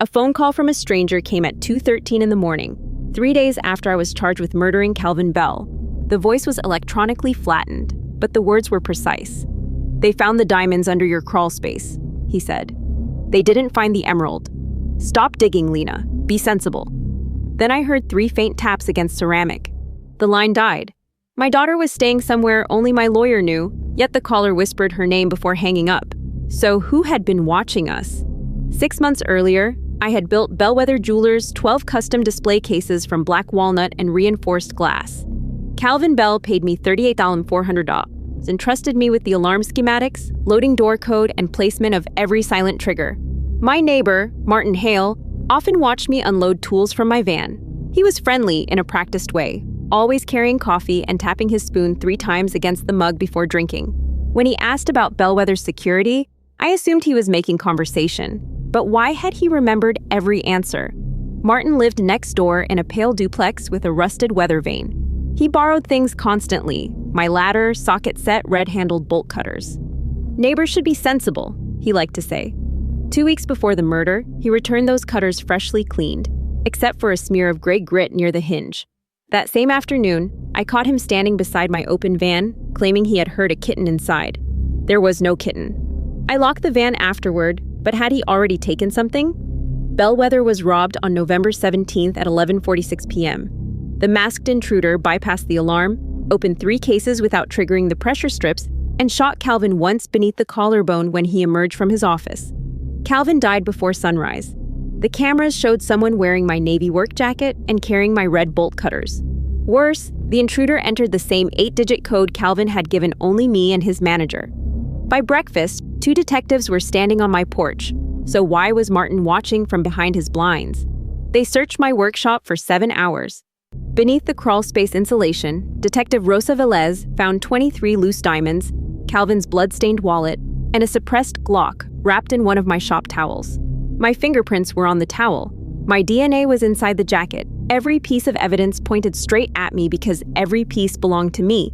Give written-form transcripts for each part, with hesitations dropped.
A phone call from a stranger came at 2:13 in the morning, 3 days after I was charged with murdering Calvin Bell. The voice was electronically flattened, but the words were precise. "They found the diamonds under your crawl space," he said. "They didn't find the emerald. Stop digging, Lena. Be sensible." Then I heard 3 faint taps against ceramic. The line died. My daughter was staying somewhere only my lawyer knew, yet the caller whispered her name before hanging up. So who had been watching us? 6 months earlier, I had built Bellwether Jewelers' 12 custom display cases from black walnut and reinforced glass. Calvin Bell paid me $38,400 and trusted me with the alarm schematics, loading door code, and placement of every silent trigger. My neighbor, Martin Hale, often watched me unload tools from my van. He was friendly in a practiced way, always carrying coffee and tapping his spoon 3 times against the mug before drinking. When he asked about Bellwether's security, I assumed he was making conversation. But why had he remembered every answer? Martin lived next door in a pale duplex with a rusted weather vane. He borrowed things constantly: my ladder, socket set, red-handled bolt cutters. "Neighbors should be sensible," he liked to say. 2 weeks before the murder, he returned those cutters freshly cleaned, except for a smear of gray grit near the hinge. That same afternoon, I caught him standing beside my open van, claiming he had heard a kitten inside. There was no kitten. I locked the van afterward, but had he already taken something? Bellwether was robbed on November 17th at 11:46 p.m. The masked intruder bypassed the alarm, opened 3 cases without triggering the pressure strips, and shot Calvin once beneath the collarbone when he emerged from his office. Calvin died before sunrise. The cameras showed someone wearing my navy work jacket and carrying my red bolt cutters. Worse, the intruder entered the same 8-digit code Calvin had given only me and his manager. By breakfast, 2 detectives were standing on my porch, so why was Martin watching from behind his blinds? They searched my workshop for 7 hours. Beneath the crawl space insulation, Detective Rosa Velez found 23 loose diamonds, Calvin's blood-stained wallet, and a suppressed Glock wrapped in one of my shop towels. My fingerprints were on the towel. My DNA was inside the jacket. Every piece of evidence pointed straight at me because every piece belonged to me.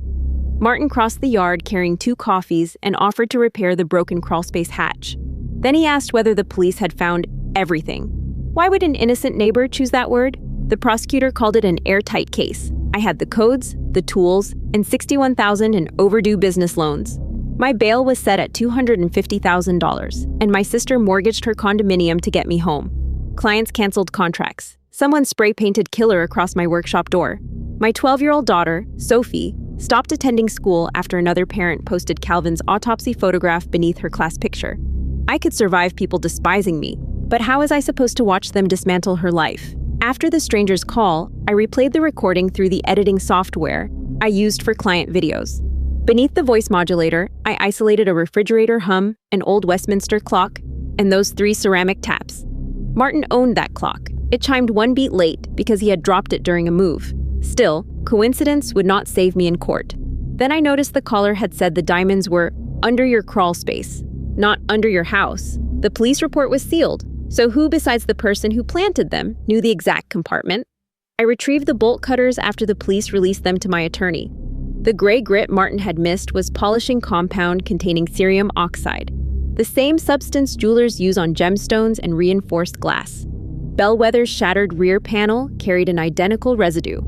Martin crossed the yard carrying 2 coffees and offered to repair the broken crawlspace hatch. Then he asked whether the police had found everything. Why would an innocent neighbor choose that word? The prosecutor called it an airtight case. I had the codes, the tools, and $61,000 in overdue business loans. My bail was set at $250,000, and my sister mortgaged her condominium to get me home. Clients canceled contracts. Someone spray-painted killer across my workshop door. My 12-year-old daughter, Sophie, stopped attending school after another parent posted Calvin's autopsy photograph beneath her class picture. I could survive people despising me, but how was I supposed to watch them dismantle her life? After the stranger's call, I replayed the recording through the editing software I used for client videos. Beneath the voice modulator, I isolated a refrigerator hum, an old Westminster clock, and those 3 ceramic taps. Martin owned that clock. It chimed 1 beat late because he had dropped it during a move. Still, coincidence would not save me in court. Then I noticed the caller had said the diamonds were under your crawl space, not under your house. The police report was sealed, so who besides the person who planted them knew the exact compartment? I retrieved the bolt cutters after the police released them to my attorney. The gray grit Martin had missed was polishing compound containing cerium oxide, the same substance jewelers use on gemstones and reinforced glass. Bellwether's shattered rear panel carried an identical residue.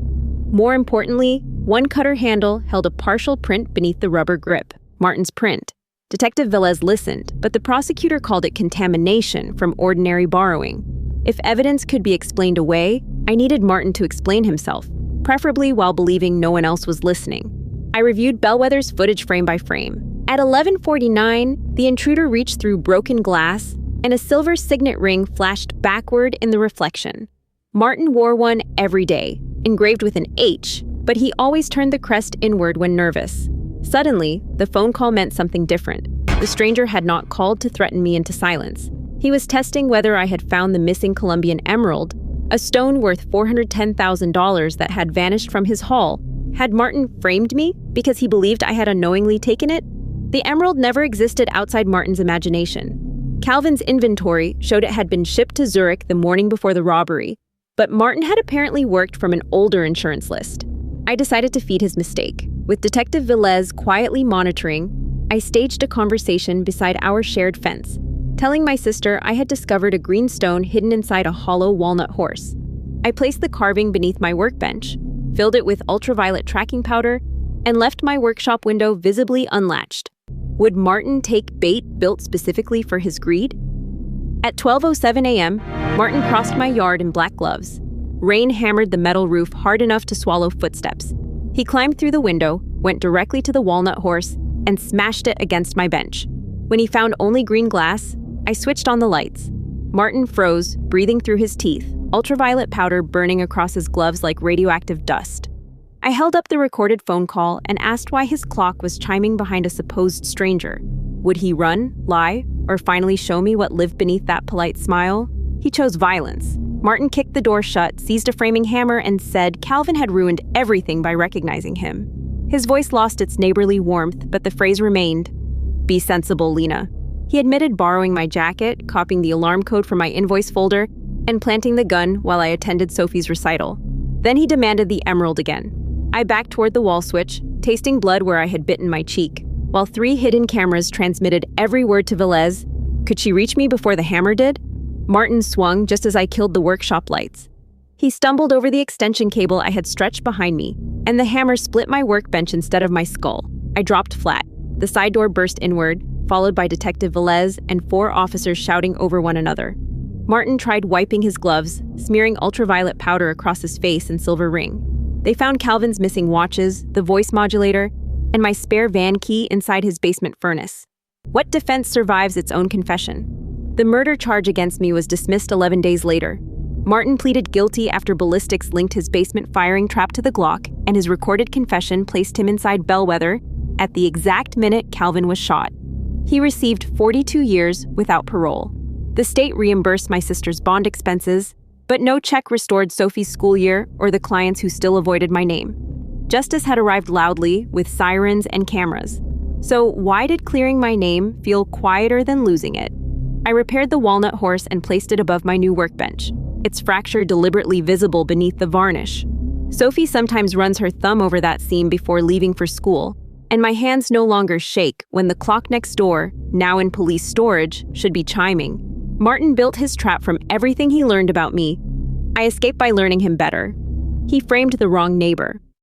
More importantly, 1 cutter handle held a partial print beneath the rubber grip, Martin's print. Detective Velez listened, but the prosecutor called it contamination from ordinary borrowing. If evidence could be explained away, I needed Martin to explain himself, preferably while believing no one else was listening. I reviewed Bellwether's footage frame by frame. At 11:49, the intruder reached through broken glass, and a silver signet ring flashed backward in the reflection. Martin wore one every day, engraved with an H, but he always turned the crest inward when nervous. Suddenly, the phone call meant something different. The stranger had not called to threaten me into silence. He was testing whether I had found the missing Colombian emerald, a stone worth $410,000 that had vanished from his haul. Had Martin framed me because he believed I had unknowingly taken it? The emerald never existed outside Martin's imagination. Calvin's inventory showed it had been shipped to Zurich the morning before the robbery, but Martin had apparently worked from an older insurance list. I decided to feed his mistake. With Detective Velez quietly monitoring, I staged a conversation beside our shared fence. telling my sister I had discovered a green stone hidden inside a hollow walnut horse. I placed the carving beneath my workbench, filled it with ultraviolet tracking powder, and left my workshop window visibly unlatched. Would Martin take bait built specifically for his greed? At 12:07 a.m., Martin crossed my yard in black gloves. Rain hammered the metal roof hard enough to swallow footsteps. He climbed through the window, went directly to the walnut horse, and smashed it against my bench. When he found only green glass, I switched on the lights. Martin froze, breathing through his teeth, ultraviolet powder burning across his gloves like radioactive dust. I held up the recorded phone call and asked why his clock was chiming behind a supposed stranger. Would he run, lie, or finally show me what lived beneath that polite smile? He chose violence. Martin kicked the door shut, seized a framing hammer, and said Calvin had ruined everything by recognizing him. His voice lost its neighborly warmth, but the phrase remained, "Be sensible, Lena." He admitted borrowing my jacket, copying the alarm code from my invoice folder, and planting the gun while I attended Sophie's recital. Then he demanded the emerald again. I backed toward the wall switch, tasting blood where I had bitten my cheek, while 3 hidden cameras transmitted every word to Velez. Could she reach me before the hammer did? Martin swung just as I killed the workshop lights. He stumbled over the extension cable I had stretched behind me, and the hammer split my workbench instead of my skull. I dropped flat. The side door burst inward, followed by Detective Velez and 4 officers shouting over one another. Martin tried wiping his gloves, smearing ultraviolet powder across his face and silver ring. They found Calvin's missing watches, the voice modulator, and my spare van key inside his basement furnace. What defense survives its own confession? The murder charge against me was dismissed 11 days later. Martin pleaded guilty after ballistics linked his basement firing trap to the Glock, and his recorded confession placed him inside Bellwether at the exact minute Calvin was shot. He received 42 years without parole. The state reimbursed my sister's bond expenses, but no check restored Sophie's school year or the clients who still avoided my name. Justice had arrived loudly, with sirens and cameras. So why did clearing my name feel quieter than losing it? I repaired the walnut horse and placed it above my new workbench, its fracture deliberately visible beneath the varnish. Sophie sometimes runs her thumb over that seam before leaving for school, and my hands no longer shake when the clock next door, now in police storage, should be chiming. Martin built his trap from everything he learned about me. I escaped by learning him better. He framed the wrong neighbor.